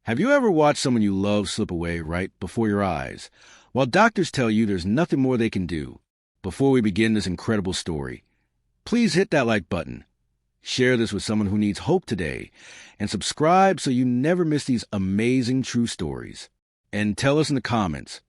Have you ever watched someone you love slip away right before your eyes, while doctors tell you there's nothing more they can do? Before we begin this incredible story, please hit that like button, share this with someone who needs hope today, and subscribe so you never miss these amazing true stories. And tell us in the comments,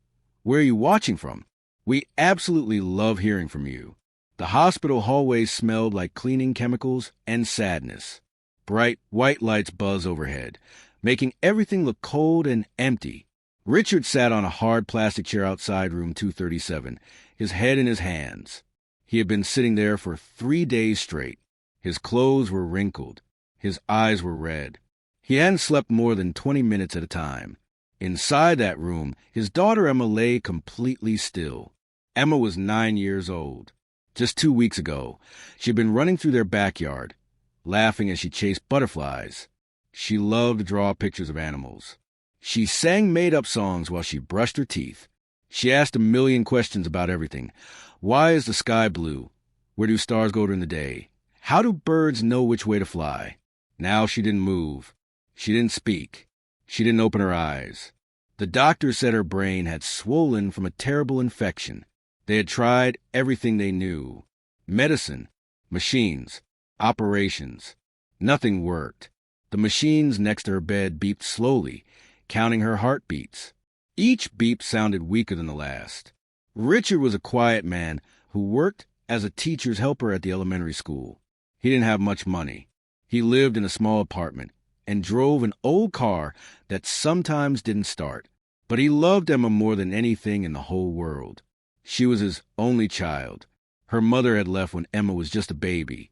where are you watching from? We absolutely love hearing from you. The hospital hallways smelled like cleaning chemicals and sadness. Bright white lights buzz overhead, making everything look cold and empty. Richard sat on a hard plastic chair outside room 237, his head in his hands. He had been sitting there for 3 days straight. His clothes were wrinkled. His eyes were red. He hadn't slept more than 20 minutes at a time. Inside that room, his daughter Emma lay completely still. Emma was 9 years old. Just 2 weeks ago, she had been running through their backyard, laughing as she chased butterflies. She loved to draw pictures of animals. She sang made-up songs while she brushed her teeth. She asked a million questions about everything. Why is the sky blue? Where do stars go during the day? How do birds know which way to fly? Now she didn't move. She didn't speak. She didn't open her eyes. The doctor said her brain had swollen from a terrible infection. They had tried everything they knew. Medicine, machines, operations. Nothing worked. The machines next to her bed beeped slowly, counting her heartbeats. Each beep sounded weaker than the last. Richard was a quiet man who worked as a teacher's helper at the elementary school. He didn't have much money. He lived in a small apartment and drove an old car that sometimes didn't start. But he loved Emma more than anything in the whole world. She was his only child. Her mother had left when Emma was just a baby,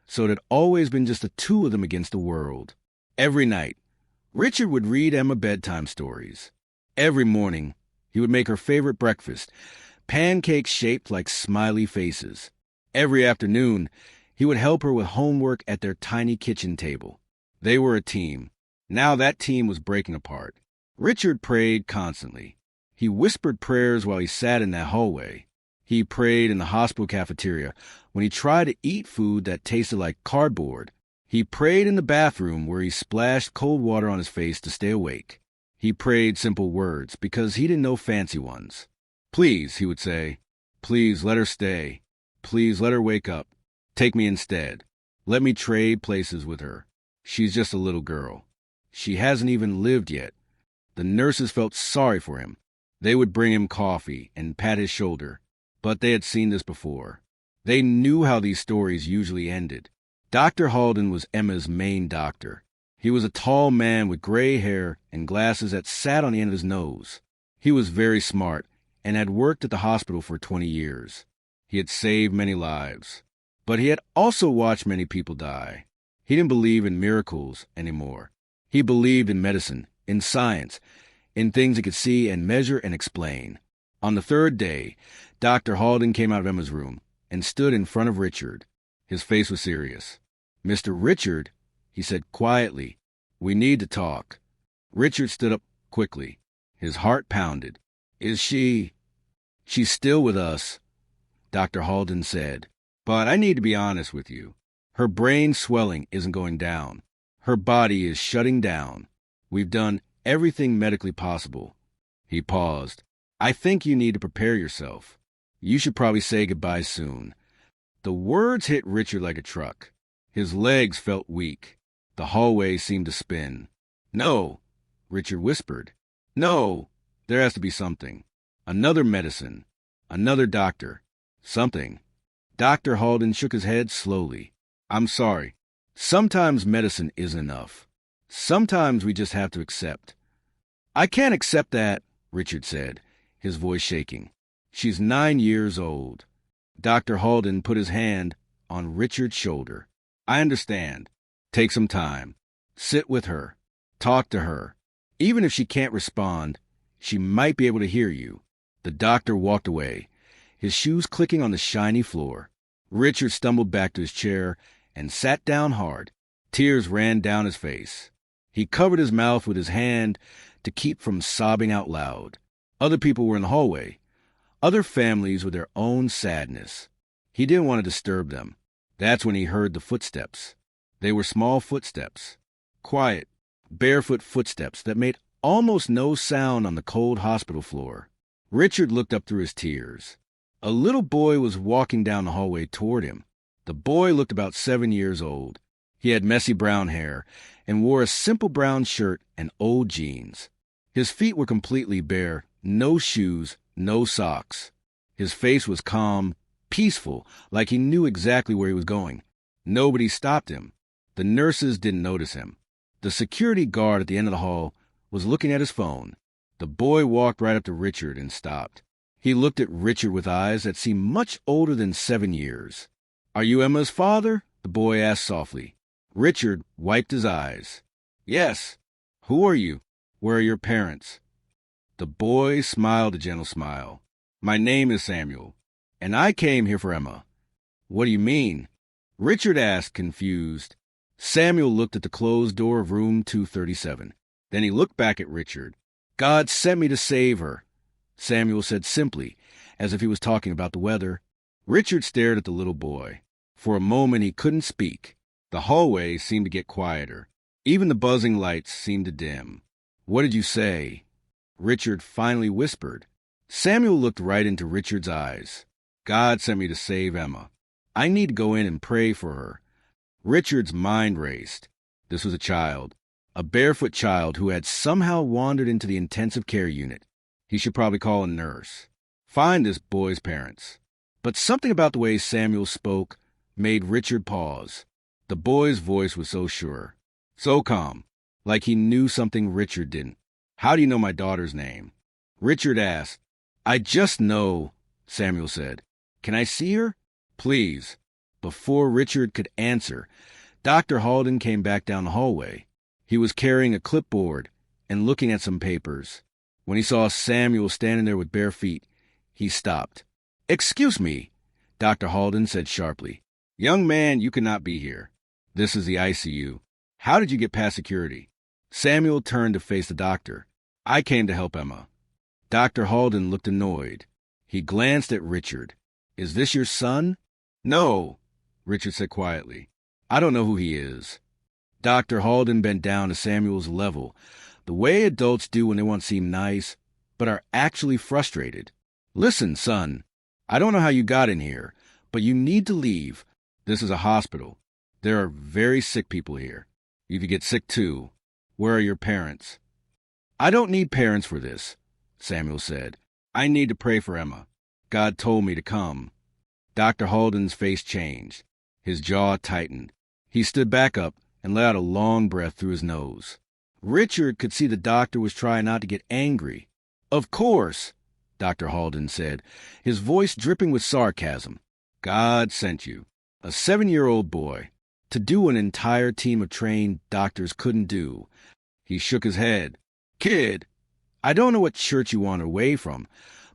so it had always been just the two of them against the world. Every night, Richard would read Emma bedtime stories. Every morning, he would make her favorite breakfast, pancakes shaped like smiley faces. Every afternoon, he would help her with homework at their tiny kitchen table. They were a team. Now that team was breaking apart. Richard prayed constantly. He whispered prayers while he sat in that hallway. He prayed in the hospital cafeteria when he tried to eat food that tasted like cardboard. He prayed in the bathroom where he splashed cold water on his face to stay awake. He prayed simple words because he didn't know fancy ones. Please, he would say, please let her stay. Please let her wake up. Take me instead. Let me trade places with her. She's just a little girl. She hasn't even lived yet. The nurses felt sorry for him. They would bring him coffee and pat his shoulder. But they had seen this before. They knew how these stories usually ended. Dr. Halden was Emma's main doctor. He was a tall man with gray hair and glasses that sat on the end of his nose. He was very smart and had worked at the hospital for 20 years. He had saved many lives. But he had also watched many people die. He didn't believe in miracles anymore. He believed in medicine, in science, in things he could see and measure and explain. On the third day, Dr. Halden came out of Emma's room and stood in front of Richard. His face was serious. Mr. Richard, he said quietly, we need to talk. Richard stood up quickly. His heart pounded. Is she... She's still with us, Dr. Halden said. But I need to be honest with you. Her brain swelling isn't going down. Her body is shutting down. We've done everything medically possible. He paused. I think you need to prepare yourself. You should probably say goodbye soon. The words hit Richard like a truck. His legs felt weak. The hallway seemed to spin. No, Richard whispered. No, there has to be something. Another medicine. Another doctor. Something. Dr. Halden shook his head slowly. I'm sorry. Sometimes medicine isn't enough. Sometimes we just have to accept. I can't accept that, Richard said, his voice shaking. She's 9 years old. Dr. Halden put his hand on Richard's shoulder. I understand. Take some time. Sit with her. Talk to her. Even if she can't respond, she might be able to hear you. The doctor walked away, his shoes clicking on the shiny floor. Richard stumbled back to his chair and sat down hard. Tears ran down his face. He covered his mouth with his hand to keep from sobbing out loud. Other people were in the hallway. Other families with their own sadness. He didn't want to disturb them. That's when he heard the footsteps. They were small footsteps. Quiet, barefoot footsteps that made almost no sound on the cold hospital floor. Richard looked up through his tears. A little boy was walking down the hallway toward him. The boy looked about 7 years old. He had messy brown hair and wore a simple brown shirt and old jeans. His feet were completely bare, no shoes, no socks. His face was calm, peaceful, like he knew exactly where he was going. Nobody stopped him. The nurses didn't notice him. The security guard at the end of the hall was looking at his phone. The boy walked right up to Richard and stopped. He looked at Richard with eyes that seemed much older than 7 years. "Are you Emma's father?" the boy asked softly. Richard wiped his eyes. "Yes." "Who are you? Where are your parents?" The boy smiled a gentle smile. "My name is Samuel, and I came here for Emma." "What do you mean?" Richard asked, confused. Samuel looked at the closed door of room 237. Then he looked back at Richard. "God sent me to save her," Samuel said simply, as if he was talking about the weather. Richard stared at the little boy. For a moment he couldn't speak. The hallway seemed to get quieter. Even the buzzing lights seemed to dim. "What did you say?" Richard finally whispered. Samuel looked right into Richard's eyes. "God sent me to save Emma. I need to go in and pray for her." Richard's mind raced. This was a child, a barefoot child who had somehow wandered into the intensive care unit. He should probably call a nurse. Find this boy's parents. But something about the way Samuel spoke made Richard pause. The boy's voice was so sure, so calm, like he knew something Richard didn't. "How do you know my daughter's name?" Richard asked. "I just know," Samuel said. "Can I see her?" "Please." Before Richard could answer, Dr. Halden came back down the hallway. He was carrying a clipboard and looking at some papers. When he saw Samuel standing there with bare feet, he stopped. "Excuse me," Dr. Halden said sharply. "Young man, you cannot be here. This is the ICU. How did you get past security?" Samuel turned to face the doctor. "I came to help Emma." Dr. Halden looked annoyed. He glanced at Richard. "Is this your son?" "No," Richard said quietly. "I don't know who he is." Dr. Halden bent down to Samuel's level, the way adults do when they want to seem nice, but are actually frustrated. "Listen, son, I don't know how you got in here, but you need to leave. This is a hospital. There are very sick people here. You could get sick too. Where are your parents?" "I don't need parents for this," Samuel said. "I need to pray for Emma. God told me to come." Dr. Halden's face changed. His jaw tightened. He stood back up and let out a long breath through his nose. Richard could see the doctor was trying not to get angry. "Of course," Dr. Halden said, his voice dripping with sarcasm. "God sent you, a 7-year-old boy, to do what an entire team of trained doctors couldn't do." He shook his head. "Kid, I don't know what church you want away from,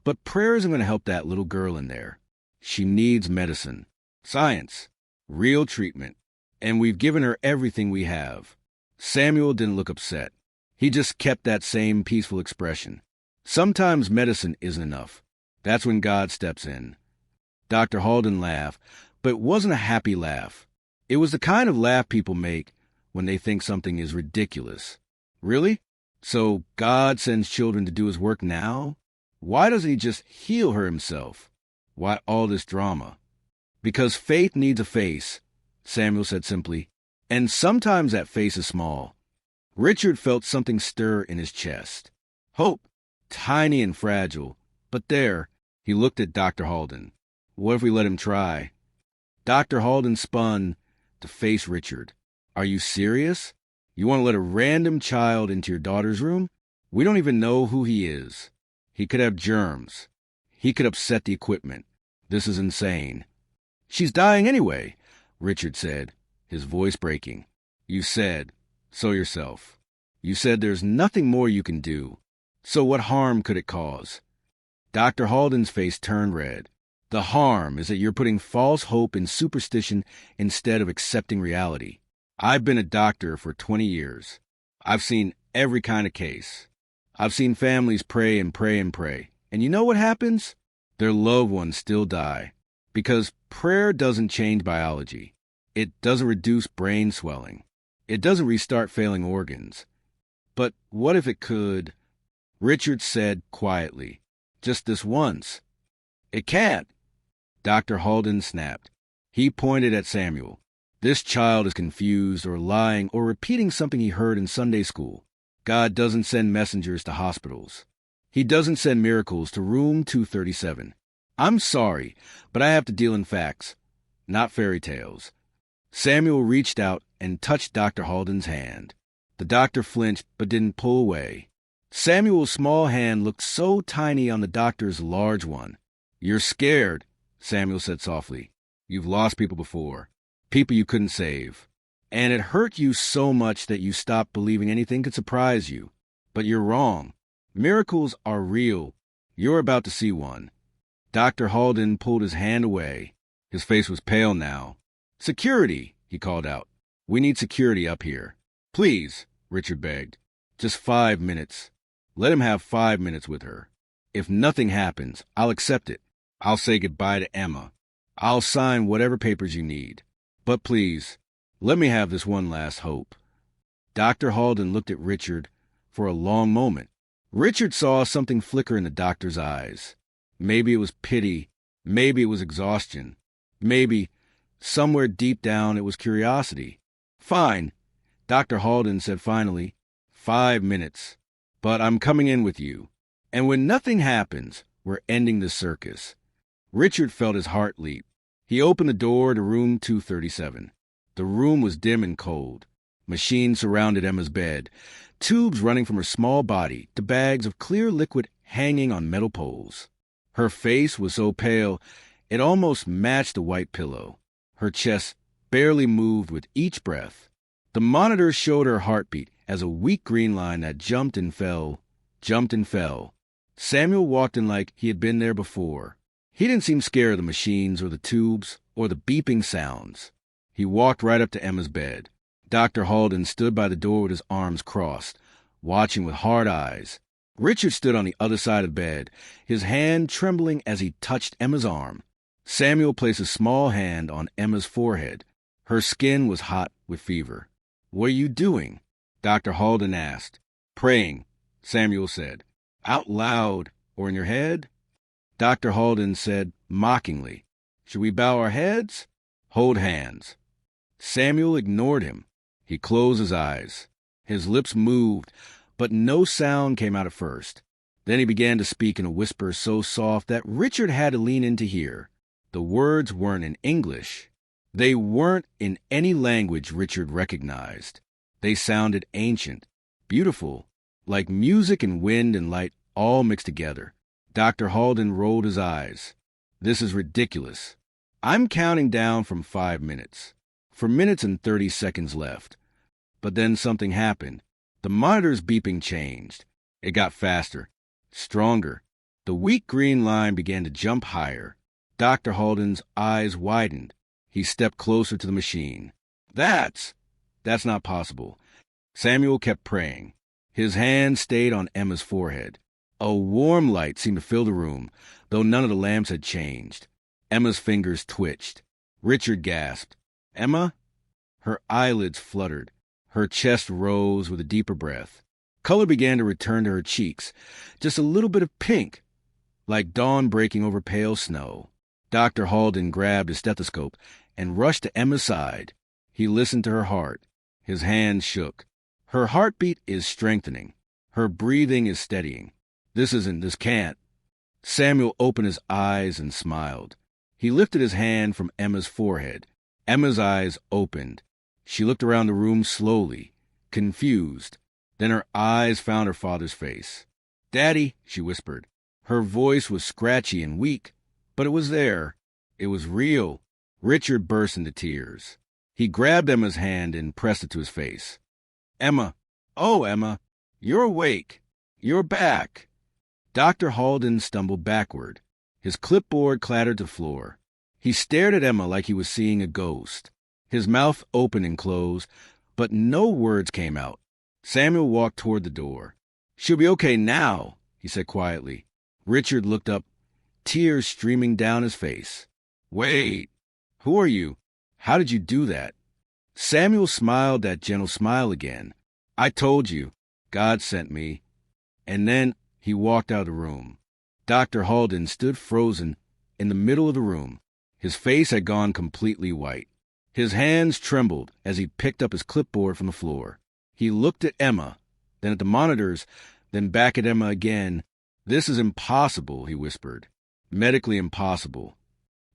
but prayer isn't going to help that little girl in there. She needs medicine, science, real treatment, and we've given her everything we have." Samuel didn't look upset. He just kept that same peaceful expression. Sometimes medicine isn't enough. That's when God steps in. Dr. Halden laughed, but it wasn't a happy laugh. It was the kind of laugh people make when they think something is ridiculous. "Really? So God sends children to do his work now? Why doesn't he just heal her himself? Why all this drama?" "Because faith needs a face," Samuel said simply, "and sometimes that face is small." Richard felt something stir in his chest. Hope, tiny and fragile, but there. He looked at Dr. Halden. "What if we let him try?" Dr. Halden spun to face Richard. "Are you serious? You want to let a random child into your daughter's room? We don't even know who he is. He could have germs. He could upset the equipment. This is insane." "She's dying anyway," Richard said, his voice breaking. "You said so yourself. You said there's nothing more you can do. So what harm could it cause?" Dr. Halden's face turned red. "The harm is that you're putting false hope in superstition instead of accepting reality. I've been a doctor for 20 years. I've seen every kind of case. I've seen families pray and pray and pray. And you know what happens? Their loved ones still die. Because prayer doesn't change biology. It doesn't reduce brain swelling. It doesn't restart failing organs. But what if it could? Richard said quietly. Just this once. It can't. Dr. Halden snapped. He pointed at Samuel. This child is confused or lying or repeating something he heard in Sunday school. God doesn't send messengers to hospitals. He doesn't send miracles to room 237. I'm sorry, but I have to deal in facts, not fairy tales. Samuel reached out and touched Dr. Halden's hand. The doctor flinched but didn't pull away. Samuel's small hand looked so tiny on the doctor's large one. You're scared, Samuel said softly. You've lost people before, people you couldn't save. And it hurt you so much that you stopped believing anything could surprise you. But you're wrong. Miracles are real. You're about to see one. Dr. Halden pulled his hand away. His face was pale now. Security, he called out. We need security up here. Please, Richard begged. Just 5 minutes. Let him have 5 minutes with her. If nothing happens, I'll accept it. I'll say goodbye to Emma. I'll sign whatever papers you need. But please, let me have this one last hope. Dr. Halden looked at Richard for a long moment. Richard saw something flicker in the doctor's eyes. Maybe it was pity. Maybe it was exhaustion. Maybe, somewhere deep down, it was curiosity. Fine, Dr. Halden said finally. 5 minutes. But I'm coming in with you. And when nothing happens, we're ending the circus. Richard felt his heart leap. He opened the door to room 237. The room was dim and cold. Machines surrounded Emma's bed, tubes running from her small body to bags of clear liquid hanging on metal poles. Her face was so pale, it almost matched the white pillow. Her chest barely moved with each breath. The monitor showed her heartbeat as a weak green line that jumped and fell, jumped and fell. Samuel walked in like he had been there before. He didn't seem scared of the machines or the tubes or the beeping sounds. He walked right up to Emma's bed. Dr. Halden stood by the door with his arms crossed, watching with hard eyes. Richard stood on the other side of the bed, his hand trembling as he touched Emma's arm. Samuel placed a small hand on Emma's forehead. Her skin was hot with fever. What are you doing? Dr. Halden asked. Praying, Samuel said. Out loud or in your head? Dr. Halden said mockingly. Should we bow our heads? Hold hands. Samuel ignored him. He closed his eyes. His lips moved, but no sound came out at first. Then he began to speak in a whisper so soft that Richard had to lean in to hear. The words weren't in English. They weren't in any language Richard recognized. They sounded ancient, beautiful, like music and wind and light all mixed together. Dr. Halden rolled his eyes. This is ridiculous. I'm counting down from 5 minutes. 4 minutes and 30 seconds left. But then something happened. The monitor's beeping changed. It got faster, stronger. The weak green line began to jump higher. Dr. Halden's eyes widened. He stepped closer to the machine. That's not possible. Samuel kept praying. His hand stayed on Emma's forehead. A warm light seemed to fill the room, though none of the lamps had changed. Emma's fingers twitched. Richard gasped. Emma? Her eyelids fluttered. Her chest rose with a deeper breath. Color began to return to her cheeks, just a little bit of pink, like dawn breaking over pale snow. Dr. Halden grabbed his stethoscope and rushed to Emma's side. He listened to her heart. His hand shook. Her heartbeat is strengthening. Her breathing is steadying. This can't. Samuel opened his eyes and smiled. He lifted his hand from Emma's forehead. Emma's eyes opened. She looked around the room slowly, confused. Then her eyes found her father's face. Daddy, she whispered. Her voice was scratchy and weak, but it was there. It was real. Richard burst into tears. He grabbed Emma's hand and pressed it to his face. Emma, oh, Emma, you're awake. You're back. Dr. Halden stumbled backward. His clipboard clattered to the floor. He stared at Emma like he was seeing a ghost. His mouth opened and closed, but no words came out. Samuel walked toward the door. She'll be okay now, he said quietly. Richard looked up, tears streaming down his face. Wait, who are you? How did you do that? Samuel smiled that gentle smile again. I told you, God sent me. And then he walked out of the room. Dr. Halden stood frozen in the middle of the room. His face had gone completely white. His hands trembled as he picked up his clipboard from the floor. He looked at Emma, then at the monitors, then back at Emma again. "This is impossible," he whispered. "Medically impossible."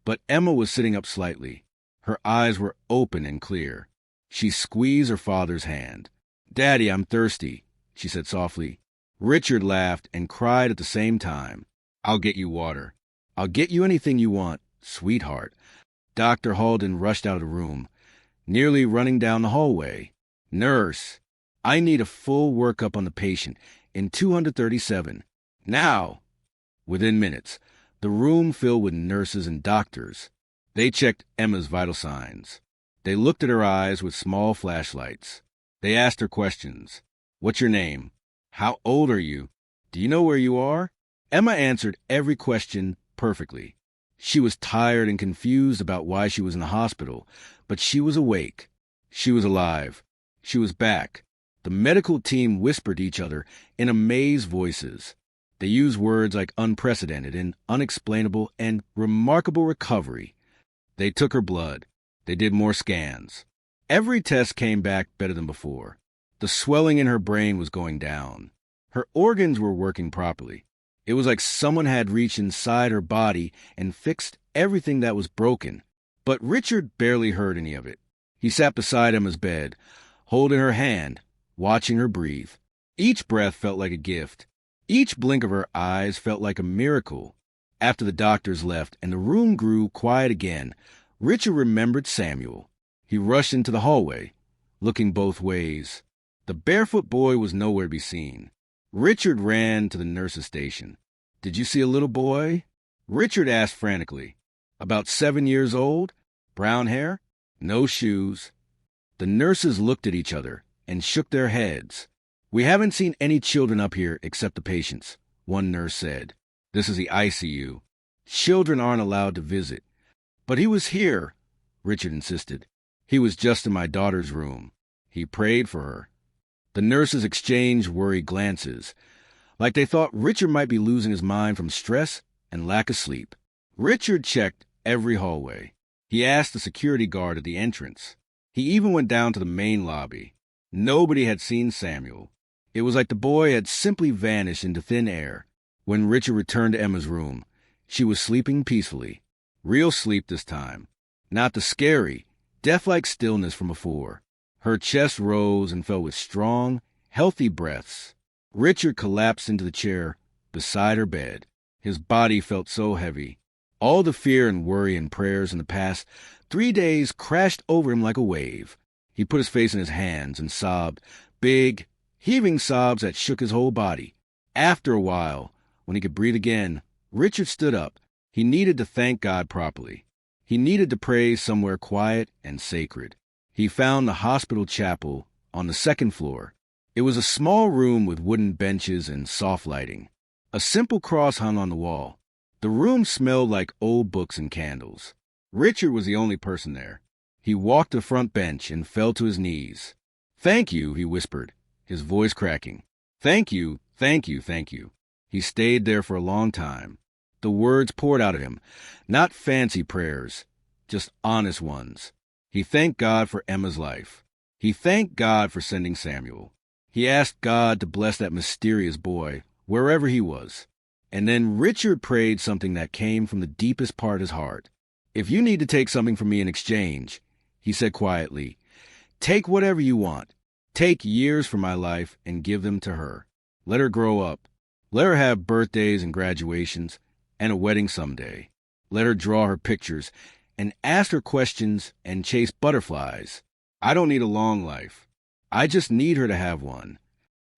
But Emma was sitting up slightly. Her eyes were open and clear. She squeezed her father's hand. "Daddy, I'm thirsty," she said softly. Richard laughed and cried at the same time. "I'll get you water. I'll get you anything you want, sweetheart." Dr. Halden rushed out of the room, nearly running down the hallway. "Nurse, I need a full workup on the patient in 237. Now!" Within minutes, the room filled with nurses and doctors. They checked Emma's vital signs. They looked at her eyes with small flashlights. They asked her questions. "What's your name? How old are you? Do you know where you are?" Emma answered every question perfectly. She was tired and confused about why she was in the hospital, but she was awake. She was alive. She was back. The medical team whispered to each other in amazed voices. They used words like unprecedented and unexplainable and remarkable recovery. They took her blood. They did more scans. Every test came back better than before. The swelling in her brain was going down. Her organs were working properly. It was like someone had reached inside her body and fixed everything that was broken. But Richard barely heard any of it. He sat beside Emma's bed, holding her hand, watching her breathe. Each breath felt like a gift. Each blink of her eyes felt like a miracle. After the doctors left and the room grew quiet again, Richard remembered Samuel. He rushed into the hallway, looking both ways. The barefoot boy was nowhere to be seen. Richard ran to the nurse's station. "Did you see a little boy?" Richard asked frantically. "About 7 years old? Brown hair? No shoes?" The nurses looked at each other and shook their heads. "We haven't seen any children up here except the patients," one nurse said. "This is the ICU. Children aren't allowed to visit." "But he was here," Richard insisted. "He was just in my daughter's room. He prayed for her." The nurses exchanged worried glances, like they thought Richard might be losing his mind from stress and lack of sleep. Richard checked every hallway. He asked the security guard at the entrance. He even went down to the main lobby. Nobody had seen Samuel. It was like the boy had simply vanished into thin air. When Richard returned to Emma's room, she was sleeping peacefully. Real sleep this time. Not the scary, death-like stillness from before. Her chest rose and fell with strong, healthy breaths. Richard collapsed into the chair beside her bed. His body felt so heavy. All the fear and worry and prayers in the past 3 days crashed over him like a wave. He put his face in his hands and sobbed, big, heaving sobs that shook his whole body. After a while, when he could breathe again, Richard stood up. He needed to thank God properly. He needed to pray somewhere quiet and sacred. He found the hospital chapel on the 2nd floor. It was a small room with wooden benches and soft lighting. A simple cross hung on the wall. The room smelled like old books and candles. Richard was the only person there. He walked to the front bench and fell to his knees. "Thank you," he whispered, his voice cracking. "Thank you, thank you, thank you." He stayed there for a long time. The words poured out of him, not fancy prayers, just honest ones. He thanked God for Emma's life. He thanked God for sending Samuel. He asked God to bless that mysterious boy, wherever he was. And then Richard prayed something that came from the deepest part of his heart. "If you need to take something from me in exchange," he said quietly, "take whatever you want. Take years from my life and give them to her. Let her grow up. Let her have birthdays and graduations and a wedding someday. Let her draw her pictures and ask her questions and chase butterflies. I don't need a long life. I just need her to have one."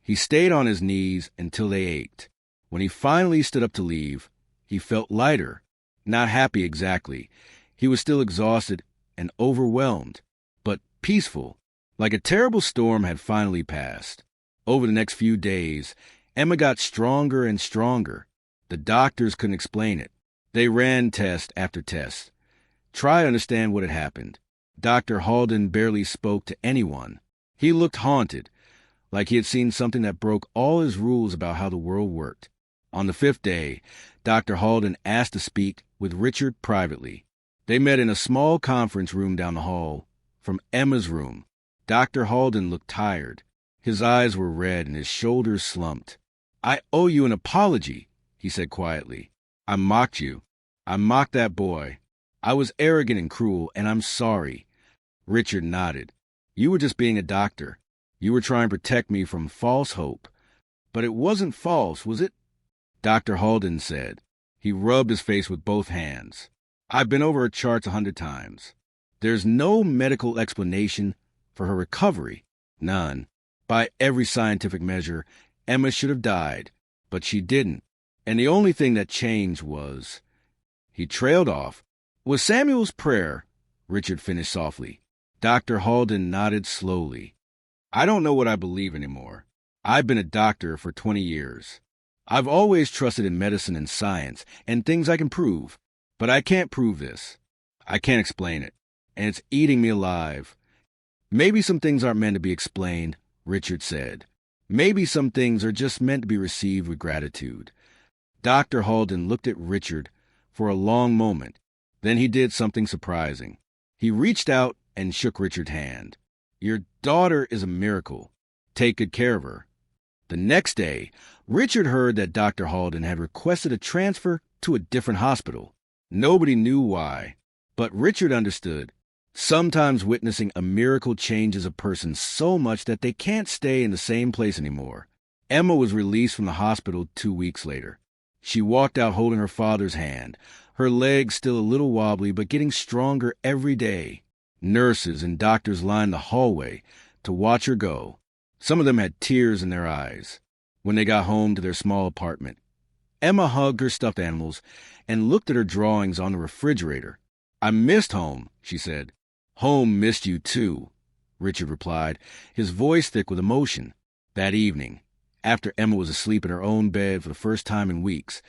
He stayed on his knees until they ached. When he finally stood up to leave, he felt lighter. Not happy exactly. He was still exhausted and overwhelmed, but peaceful, like a terrible storm had finally passed. Over the next few days, Emma got stronger and stronger. The doctors couldn't explain it. They ran test after test. Try to understand what had happened. Dr. Halden barely spoke to anyone. He looked haunted, like he had seen something that broke all his rules about how the world worked. On the 5th day, Dr. Halden asked to speak with Richard privately. They met in a small conference room down the hall from Emma's room. Dr. Halden looked tired. His eyes were red and his shoulders slumped. "I owe you an apology," he said quietly. "I mocked you. I mocked that boy. I was arrogant and cruel, and I'm sorry." Richard nodded. "You were just being a doctor. You were trying to protect me from false hope. But it wasn't false, was it?" Dr. Halden said. He rubbed his face with both hands. "I've been over her charts 100 times. There's no medical explanation for her recovery. None. By every scientific measure, Emma should have died, but she didn't. And the only thing that changed was—" He trailed off. "Was Samuel's prayer," Richard finished softly. Dr. Halden nodded slowly. "I don't know what I believe anymore. I've been a doctor for 20 years. I've always trusted in medicine and science and things I can prove, but I can't prove this. I can't explain it, and it's eating me alive." "Maybe some things aren't meant to be explained," Richard said. "Maybe some things are just meant to be received with gratitude." Dr. Halden looked at Richard for a long moment. Then he did something surprising. He reached out and shook Richard's hand. "Your daughter is a miracle. Take good care of her." The next day, Richard heard that Dr. Halden had requested a transfer to a different hospital. Nobody knew why, but Richard understood. Sometimes witnessing a miracle changes a person so much that they can't stay in the same place anymore. Emma was released from the hospital 2 weeks later. She walked out holding her father's hand, her legs still a little wobbly but getting stronger every day. Nurses and doctors lined the hallway to watch her go. Some of them had tears in their eyes. When they got home to their small apartment, Emma hugged her stuffed animals and looked at her drawings on the refrigerator. "I missed home," she said. "Home missed you too," Richard replied, his voice thick with emotion. That evening, after Emma was asleep in her own bed for the first time in weeks,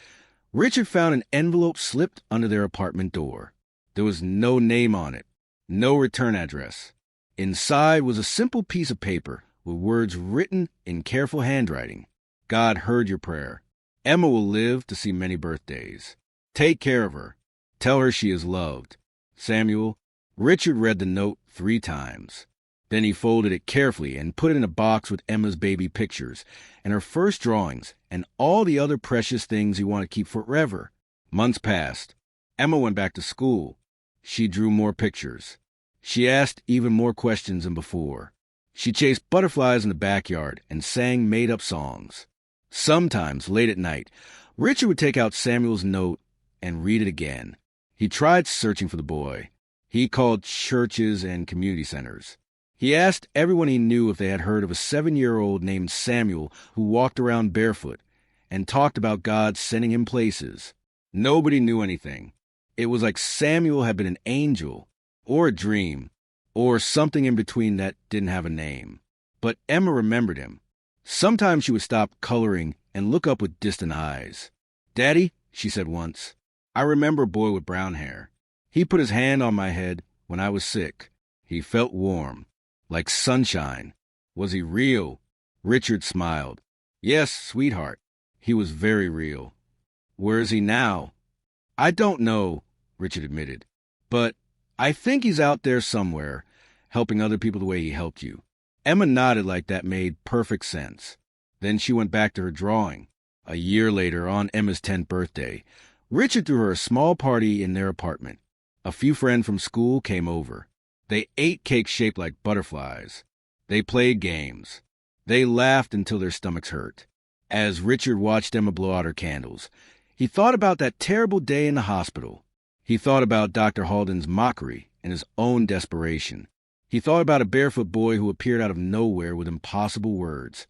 Richard found an envelope slipped under their apartment door. There was no name on it, no return address. Inside was a simple piece of paper with words written in careful handwriting. "God heard your prayer. Emma will live to see many birthdays. Take care of her. Tell her she is loved. Samuel." Richard read the note 3 times. Then he folded it carefully and put it in a box with Emma's baby pictures and her first drawings and all the other precious things he wanted to keep forever. Months passed. Emma went back to school. She drew more pictures. She asked even more questions than before. She chased butterflies in the backyard and sang made-up songs. Sometimes, late at night, Richard would take out Samuel's note and read it again. He tried searching for the boy. He called churches and community centers. He asked everyone he knew if they had heard of a 7-year-old named Samuel who walked around barefoot and talked about God sending him places. Nobody knew anything. It was like Samuel had been an angel, or a dream, or something in between that didn't have a name. But Emma remembered him. Sometimes she would stop coloring and look up with distant eyes. "Daddy," she said once, "I remember a boy with brown hair. He put his hand on my head when I was sick. He felt warm, like sunshine. Was he real?" Richard smiled. "Yes, sweetheart. He was very real." "Where is he now?" "I don't know," Richard admitted. "But I think he's out there somewhere, helping other people the way he helped you." Emma nodded like that made perfect sense. Then she went back to her drawing. A year later, on Emma's 10th birthday, Richard threw her a small party in their apartment. A few friends from school came over. They ate cake shaped like butterflies. They played games. They laughed until their stomachs hurt. As Richard watched Emma blow out her candles, he thought about that terrible day in the hospital. He thought about Dr. Halden's mockery and his own desperation. He thought about a barefoot boy who appeared out of nowhere with impossible words.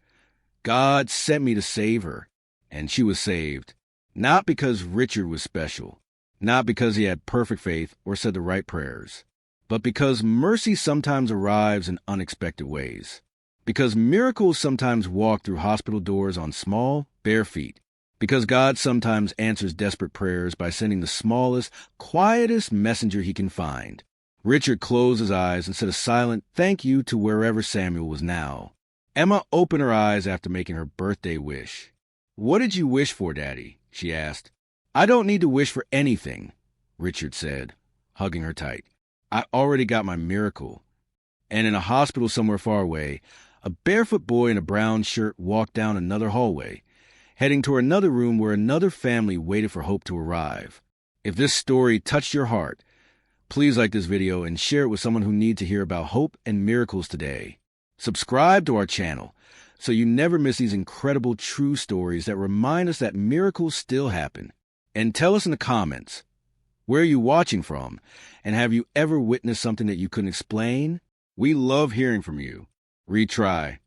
God sent me to save her, and she was saved. Not because Richard was special, not because he had perfect faith or said the right prayers, but because mercy sometimes arrives in unexpected ways. Because miracles sometimes walk through hospital doors on small, bare feet. Because God sometimes answers desperate prayers by sending the smallest, quietest messenger he can find. Richard closed his eyes and said a silent thank you to wherever Samuel was now. Emma opened her eyes after making her birthday wish. "What did you wish for, Daddy?" she asked. "I don't need to wish for anything," Richard said, hugging her tight. "I already got my miracle." And in a hospital somewhere far away, a barefoot boy in a brown shirt walked down another hallway, heading toward another room where another family waited for hope to arrive. If this story touched your heart, please like this video and share it with someone who needs to hear about hope and miracles today. Subscribe to our channel so you never miss these incredible true stories that remind us that miracles still happen. And tell us in the comments, where are you watching from? And have you ever witnessed something that you couldn't explain? We love hearing from you. Retry.